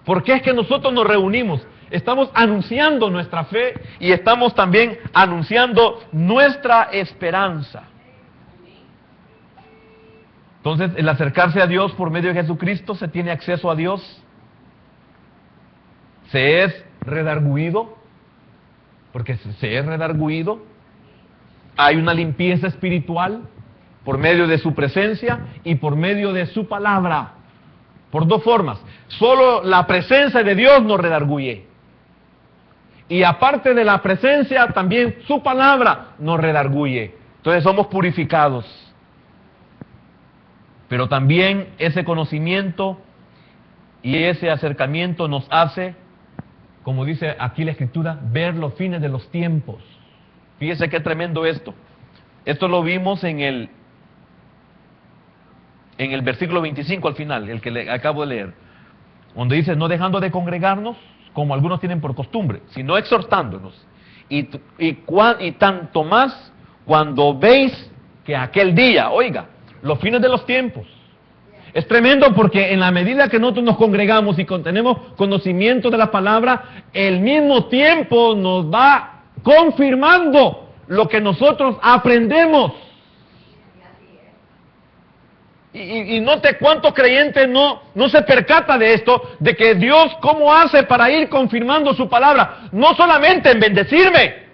¿Por qué es que nosotros nos reunimos? Estamos anunciando nuestra fe y estamos también anunciando nuestra esperanza. Entonces, el acercarse a Dios por medio de Jesucristo, se tiene acceso a Dios, se es redarguido, porque se es redarguido, hay una limpieza espiritual por medio de su presencia y por medio de su palabra, por dos formas. Solo la presencia de Dios nos redarguye, y aparte de la presencia, también su palabra nos redarguye. Entonces somos purificados. Pero también ese conocimiento y ese acercamiento nos hace, como dice aquí la Escritura, ver los fines de los tiempos. Fíjese qué tremendo esto. Esto lo vimos en el versículo 25 al final, el que le acabo de leer, donde dice, no dejando de congregarnos, como algunos tienen por costumbre, sino exhortándonos, y tanto más cuando veis que aquel día, oiga, los fines de los tiempos. Es tremendo porque en la medida que nosotros nos congregamos y tenemos conocimiento de la palabra, el mismo tiempo nos va confirmando lo que nosotros aprendemos. Y note cuántos creyentes no se percata de esto, de que Dios cómo hace para ir confirmando su palabra, no solamente en bendecirme,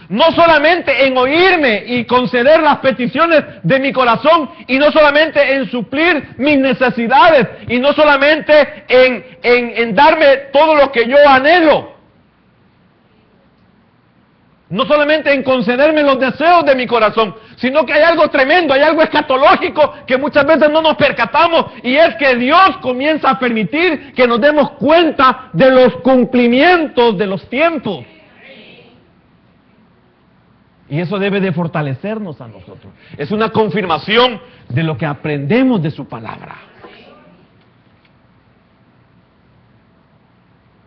no solamente en oírme y conceder las peticiones de mi corazón, y no solamente en suplir mis necesidades, y no solamente en darme todo lo que yo anhelo, no solamente en concederme los deseos de mi corazón, sino que hay algo tremendo, hay algo escatológico que muchas veces no nos percatamos, y es que Dios comienza a permitir que nos demos cuenta de los cumplimientos de los tiempos. Y eso debe de fortalecernos a nosotros. Es una confirmación de lo que aprendemos de su palabra.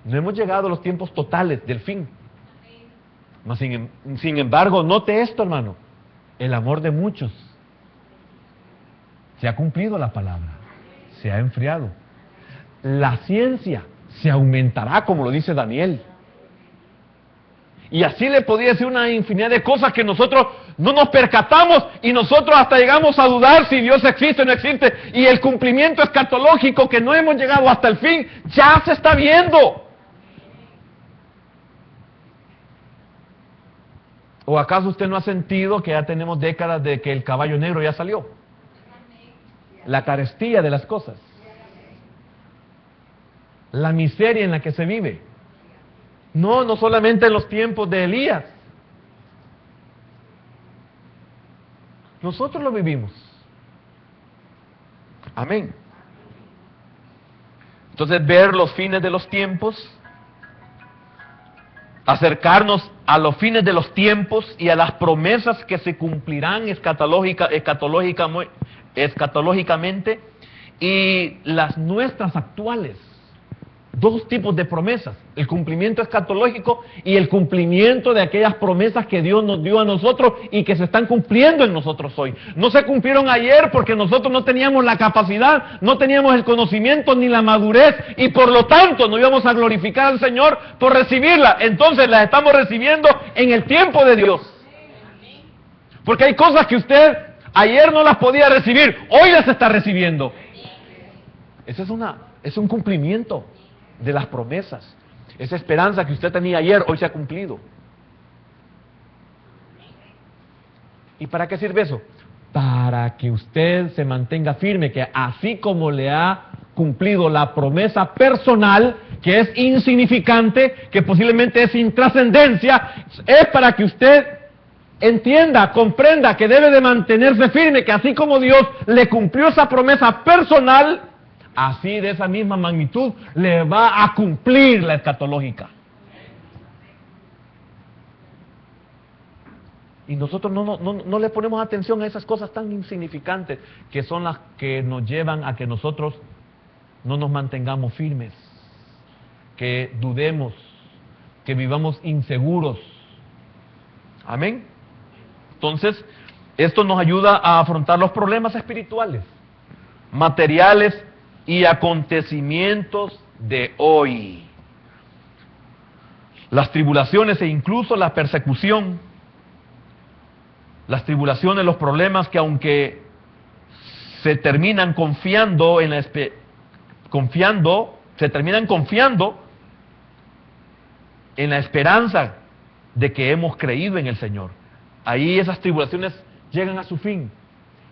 No hemos llegado a los tiempos totales del fin. Mas sin embargo, note esto, hermano. El amor de muchos. Se ha cumplido la palabra. Se ha enfriado. La ciencia se aumentará, como lo dice Daniel. Y así le podría decir una infinidad de cosas que nosotros no nos percatamos, y nosotros hasta llegamos a dudar si Dios existe o no existe. Y el cumplimiento escatológico que no hemos llegado hasta el fin, ya se está viendo. ¿O acaso usted no ha sentido que ya tenemos décadas de que el caballo negro ya salió? La carestía de las cosas. la miseria en la que se vive. No, no solamente en los tiempos de Elías. Nosotros lo vivimos. Amén. Entonces, ver los fines de los tiempos, acercarnos a los fines de los tiempos y a las promesas que se cumplirán escatológicamente, y las nuestras actuales. Dos tipos de promesas: el cumplimiento escatológico y el cumplimiento de aquellas promesas que Dios nos dio a nosotros y que se están cumpliendo en nosotros hoy. No se cumplieron ayer porque nosotros no teníamos la capacidad, no teníamos el conocimiento ni la madurez, y por lo tanto no íbamos a glorificar al Señor por recibirla. Entonces las estamos recibiendo en el tiempo de Dios. Porque hay cosas que usted ayer no las podía recibir, hoy las está recibiendo. Ese es un cumplimiento de las promesas. Esa esperanza que usted tenía ayer, hoy se ha cumplido. ¿Y para qué sirve eso? Para que usted se mantenga firme, que así como le ha cumplido la promesa personal, que es insignificante, que posiblemente es sin trascendencia, es para que usted entienda, comprenda que debe de mantenerse firme, que así como Dios le cumplió esa promesa personal, así de esa misma magnitud le va a cumplir la escatológica. Y nosotros no le ponemos atención a esas cosas tan insignificantes que son las que nos llevan a que nosotros no nos mantengamos firmes, que dudemos, que vivamos inseguros. Amén. Entonces, esto nos ayuda a afrontar los problemas espirituales, materiales y acontecimientos de hoy. Las tribulaciones e incluso la persecución. Las tribulaciones, los problemas que aunque se terminan confiando en la esperanza de que hemos creído en el Señor. Ahí esas tribulaciones llegan a su fin.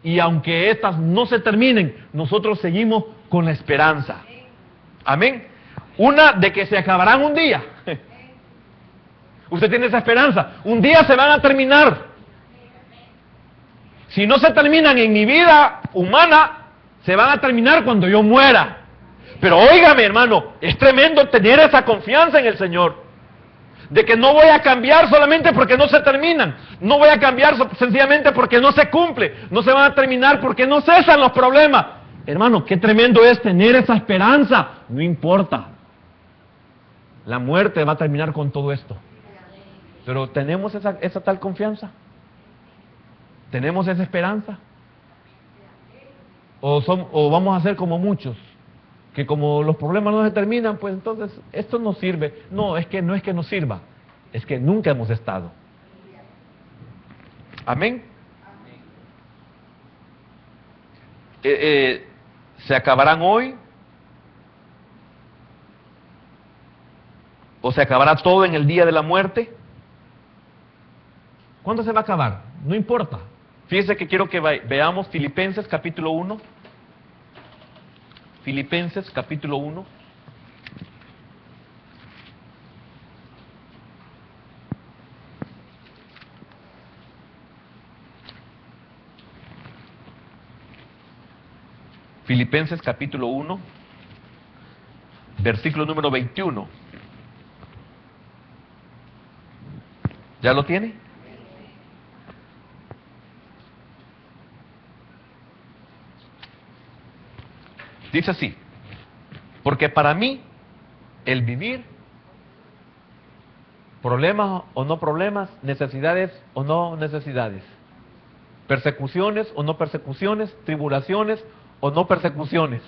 Y aunque estas no se terminen, nosotros seguimos con la esperanza. Amén. Una de que se acabarán un día. Usted tiene esa esperanza. Un día se van a terminar. Si no se terminan en mi vida humana, se van a terminar cuando yo muera. Pero óigame, hermano, es tremendo tener esa confianza en el Señor. De que no voy a cambiar solamente porque no se terminan. No voy a cambiar sencillamente porque no se cumple. No se van a terminar porque no cesan los problemas. Hermano, qué tremendo es tener esa esperanza. No importa. La muerte va a terminar con todo esto. Pero ¿tenemos esa tal confianza? ¿Tenemos esa esperanza? ¿O vamos a ser como muchos? Que como los problemas no se terminan, pues entonces esto no sirve. No es que no sirva, es que nunca hemos estado. Amén. ¿Se acabarán hoy? ¿O se acabará todo en el día de la muerte? ¿Cuándo se va a acabar? No importa. Fíjese que quiero que veamos Filipenses capítulo 1. Filipenses capítulo 1. Filipenses capítulo 1, versículo número 21. ¿Ya lo tiene? Dice así: porque para mí el vivir, problemas o no problemas, necesidades o no necesidades, persecuciones o no persecuciones, tribulaciones o no persecuciones,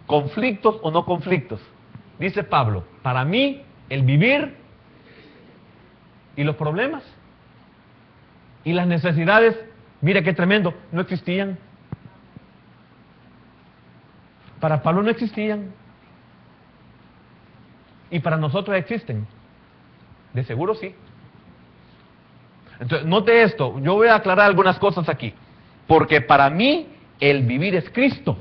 conflictos o no conflictos. Dice Pablo, para mí el vivir y los problemas y las necesidades, mire qué tremendo, no existían. Para Pablo no existían. Y para nosotros existen. De seguro sí. Entonces, note esto. Yo voy a aclarar algunas cosas aquí. Porque para mí, el vivir es Cristo.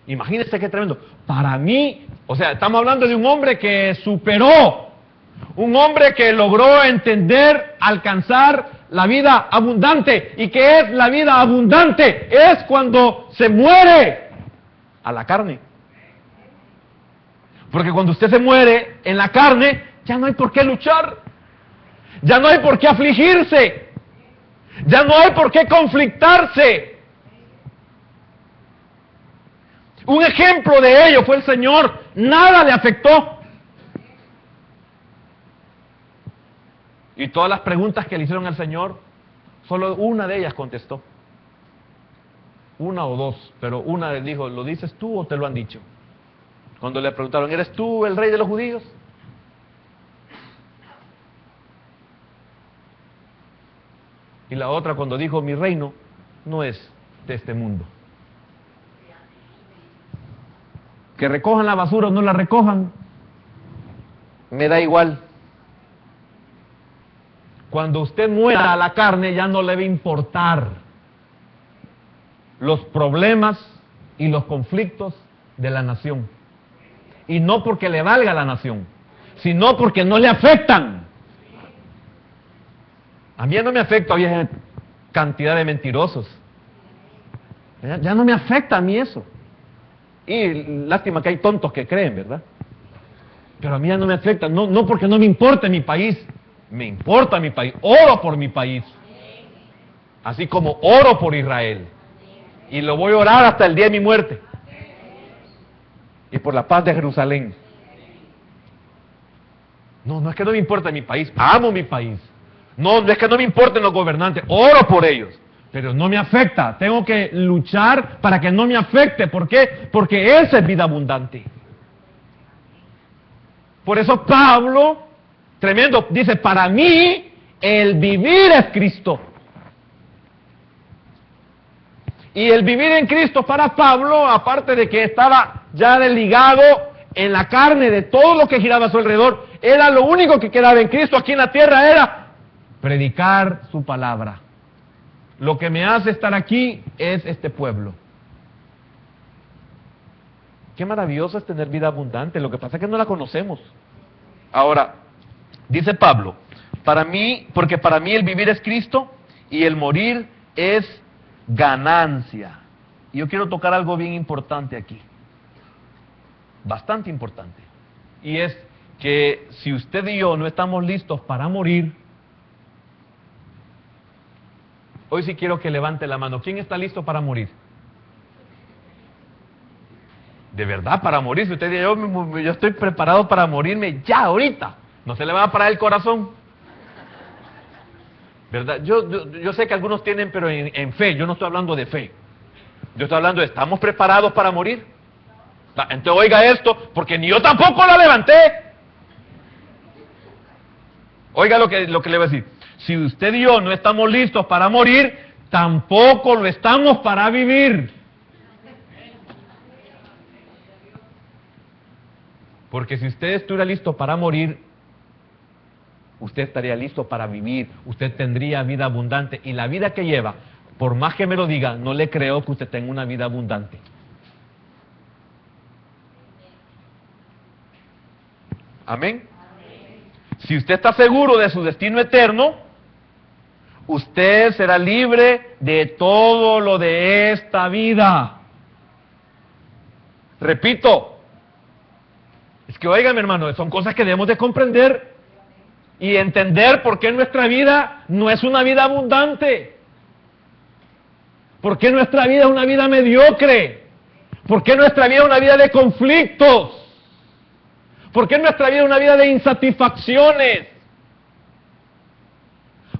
Imagínense qué tremendo. Para mí, O sea, estamos hablando de un hombre que superó, un hombre que logró entender, alcanzar la vida abundante. ¿Y qué es la vida abundante? Es cuando se muere a la carne. Porque cuando usted se muere en la carne, ya no hay por qué luchar, ya no hay por qué afligirse, ya no hay por qué conflictarse. Un ejemplo de ello fue el Señor. Nada le afectó. Y todas las preguntas que le hicieron al Señor, solo una de ellas contestó. Una o dos, pero una le dijo, ¿lo dices tú o te lo han dicho? Cuando le preguntaron, ¿eres tú el rey de los judíos? Y la otra cuando dijo, mi reino no es de este mundo. Que recojan la basura o no la recojan, me da igual. Cuando usted muera a la carne ya no le va a importar los problemas y los conflictos de la nación. Y no porque le valga a la nación, sino porque no le afectan. A mí no me afecta, había cantidad de mentirosos. Ya no me afecta a mí eso. Y lástima que hay tontos que creen, ¿verdad? Pero a mí ya no me afecta, no porque no me importe mi país, me importa mi país, oro por mi país, así como oro por Israel, y lo voy a orar hasta el día de mi muerte, y por la paz de Jerusalén. No es que no me importe mi país, amo mi país, no es que no me importen los gobernantes, oro por ellos, pero no me afecta, tengo que luchar para que no me afecte. ¿Por qué? Porque esa es vida abundante. Por eso Pablo, tremendo, dice, para mí el vivir es Cristo. Y el vivir en Cristo para Pablo, aparte de que estaba ya desligado en la carne de todo lo que giraba a su alrededor, era lo único que quedaba en Cristo aquí en la tierra, era predicar su palabra. Lo que me hace estar aquí es este pueblo. Qué maravilloso es tener vida abundante, lo que pasa es que no la conocemos. Ahora, dice Pablo, porque para mí el vivir es Cristo y el morir es ganancia. Y yo quiero tocar algo bien importante aquí, bastante importante, y es que si usted y yo no estamos listos para morir, hoy sí quiero que levante la mano. ¿Quién está listo para morir? De verdad, para morir. Si usted dice, yo estoy preparado para morirme ya, ahorita. No se le va a parar el corazón. ¿Verdad? Yo sé que algunos tienen, pero en fe. Yo no estoy hablando de fe. Yo estoy hablando de, ¿estamos preparados para morir? Entonces oiga esto, porque ni yo tampoco la levanté. Oiga lo que le voy a decir. Si usted y yo no estamos listos para morir, tampoco lo estamos para vivir. Porque si usted estuviera listo para morir, usted estaría listo para vivir, usted tendría vida abundante. Y la vida que lleva, por más que me lo diga, no le creo que usted tenga una vida abundante. Amén. Si usted está seguro de su destino eterno, usted será libre de todo lo de esta vida. Repito, es que óigame hermano, son cosas que debemos de comprender y entender por qué nuestra vida no es una vida abundante. ¿Por qué nuestra vida es una vida mediocre? ¿Por qué nuestra vida es una vida de conflictos? ¿Por qué nuestra vida es una vida de insatisfacciones?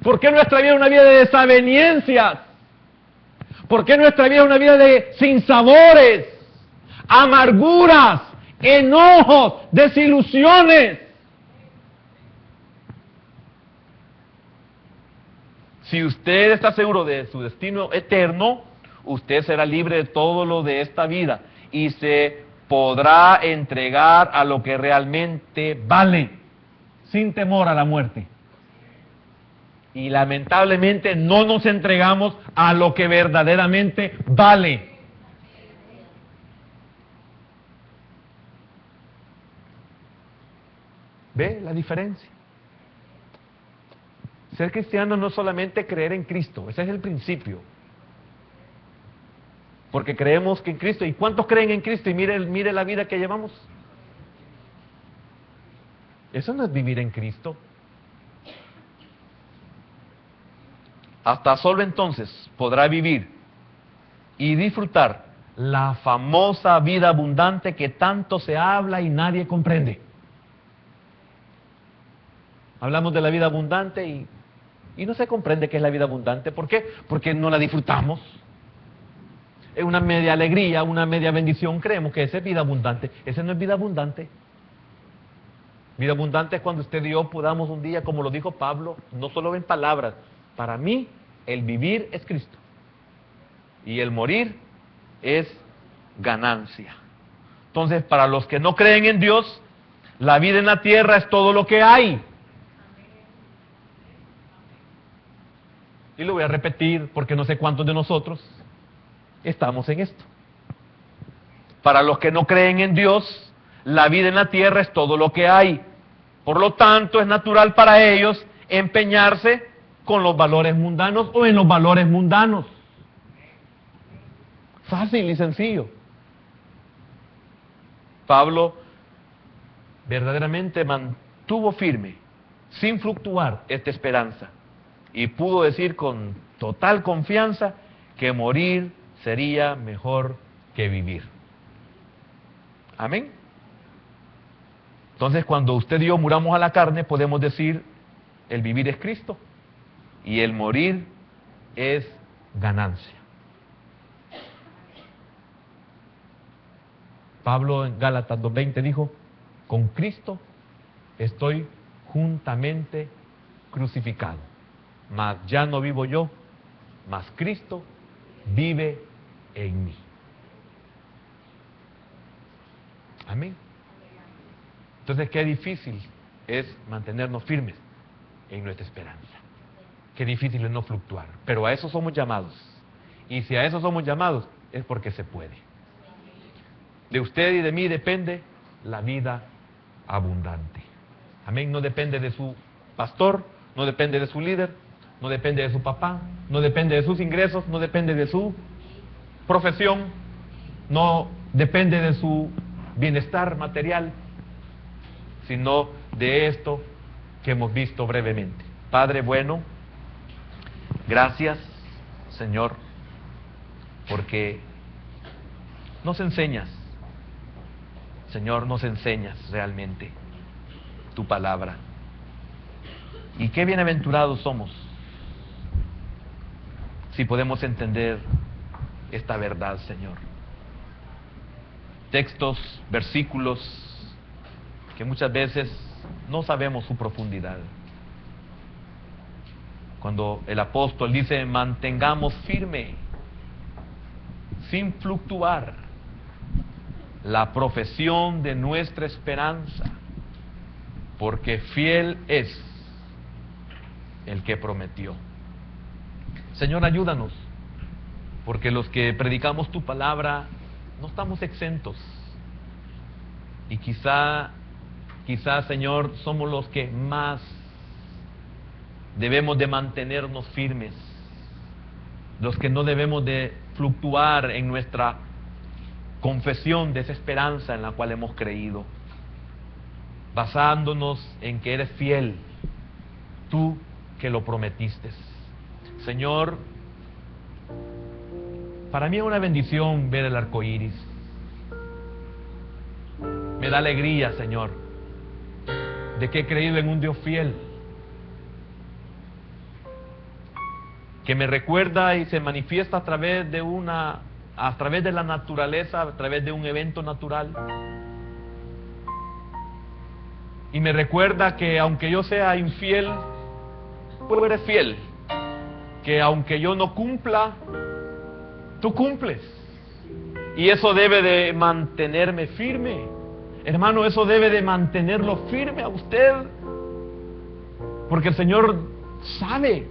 ¿Por qué nuestra vida es una vida de desavenencias? ¿Por qué nuestra vida es una vida de sinsabores, amarguras, enojos, desilusiones? Si usted está seguro de su destino eterno, usted será libre de todo lo de esta vida y se podrá entregar a lo que realmente vale, sin temor a la muerte. Y lamentablemente no nos entregamos a lo que verdaderamente vale. ¿Ve la diferencia? Ser cristiano no es solamente creer en Cristo, ese es el principio. Porque creemos que en Cristo, ¿y cuántos creen en Cristo? Y mire la vida que llevamos. Eso no es vivir en Cristo. Hasta solo entonces podrá vivir y disfrutar la famosa vida abundante que tanto se habla y nadie comprende. Hablamos de la vida abundante y no se comprende qué es la vida abundante. ¿Por qué? Porque no la disfrutamos. Es una media alegría, una media bendición. Creemos que esa es vida abundante. Esa no es vida abundante. Vida abundante es cuando usted y yo podamos un día, como lo dijo Pablo, no solo en palabras. Para mí, el vivir es Cristo. Y el morir es ganancia. Entonces, para los que no creen en Dios, la vida en la tierra es todo lo que hay. Y lo voy a repetir porque no sé cuántos de nosotros estamos en esto. Para los que no creen en Dios, la vida en la tierra es todo lo que hay. Por lo tanto, es natural para ellos empeñarse con los valores mundanos o en los valores mundanos. Fácil y sencillo. Pablo verdaderamente mantuvo firme, sin fluctuar, esta esperanza. Y pudo decir con total confianza que morir sería mejor que vivir. Amén. Entonces, cuando usted y yo muramos a la carne, podemos decir, el vivir es Cristo y el morir es ganancia. Pablo en Gálatas 2:20 dijo, con Cristo estoy juntamente crucificado. Mas ya no vivo yo, mas Cristo vive en mí. Amén. Entonces, qué difícil es mantenernos firmes en nuestra esperanza. Qué difícil es no fluctuar. Pero a eso somos llamados. Y si a eso somos llamados, es porque se puede. De usted y de mí depende la vida abundante. Amén. No depende de su pastor, no depende de su líder, no depende de su papá, no depende de sus ingresos, no depende de su profesión, no depende de su bienestar material, sino de esto que hemos visto brevemente. Padre bueno, gracias, Señor, porque nos enseñas, Señor, nos enseñas realmente tu palabra. Y qué bienaventurados somos si podemos entender esta verdad, Señor. Textos, versículos que muchas veces no sabemos su profundidad. Cuando el apóstol dice, mantengamos firme, sin fluctuar, la profesión de nuestra esperanza, porque fiel es el que prometió. Señor, ayúdanos, porque los que predicamos tu palabra no estamos exentos. Y quizá, Señor, somos los que más debemos de mantenernos firmes, los que no debemos de fluctuar en nuestra confesión de esa esperanza en la cual hemos creído, basándonos en que eres fiel, tú que lo prometiste. Señor, para mí es una bendición ver el arco iris. Me da alegría, Señor, de que he creído en un Dios fiel, que me recuerda y se manifiesta a través de la naturaleza, a través de un evento natural. Y me recuerda que aunque yo sea infiel, tú eres fiel. Que aunque yo no cumpla, tú cumples. Y eso debe de mantenerme firme. Hermano, eso debe de mantenerlo firme a usted. Porque el Señor sabe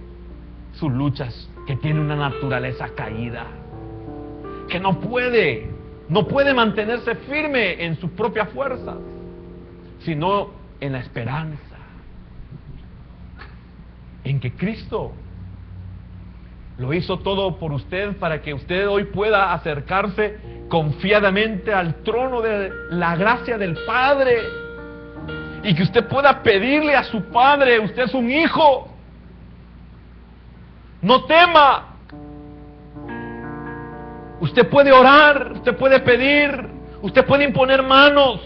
sus luchas, que tiene una naturaleza caída, que no puede mantenerse firme en sus propias fuerzas, sino en la esperanza, en que Cristo lo hizo todo por usted para que usted hoy pueda acercarse confiadamente al trono de la gracia del Padre y que usted pueda pedirle a su Padre: usted es un hijo, no tema. Usted puede orar, usted puede pedir, usted puede imponer manos,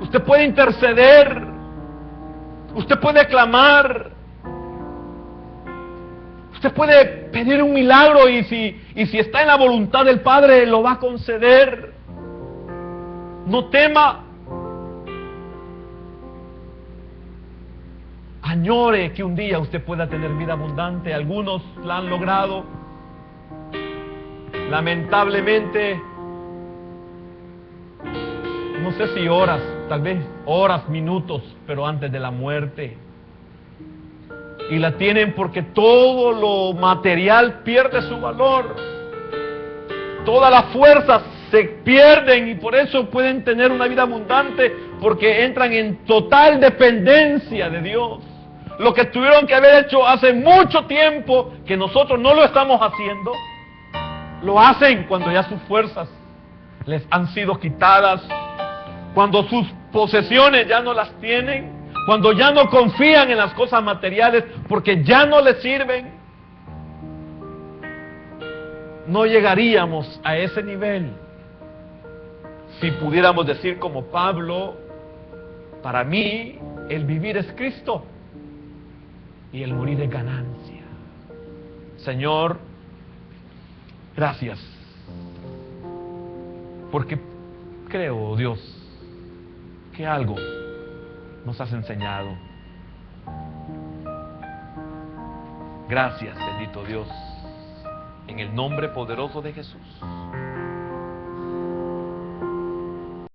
usted puede interceder, usted puede clamar, usted puede pedir un milagro y si está en la voluntad del Padre, lo va a conceder. No tema. Añore que un día usted pueda tener vida abundante. Algunos la han logrado. Lamentablemente, no sé si horas, tal vez horas, minutos, pero antes de la muerte. Y la tienen porque todo lo material pierde su valor. Todas las fuerzas se pierden y por eso pueden tener una vida abundante, porque entran en total dependencia de Dios. Lo que tuvieron que haber hecho hace mucho tiempo, que nosotros no lo estamos haciendo, lo hacen cuando ya sus fuerzas les han sido quitadas, cuando sus posesiones ya no las tienen, cuando ya no confían en las cosas materiales porque ya no les sirven. No llegaríamos a ese nivel si pudiéramos decir como Pablo: para mí el vivir es Cristo y el morir es ganancia. Señor, gracias, porque creo, Dios, que algo nos has enseñado. Gracias, bendito Dios, en el nombre poderoso de Jesús.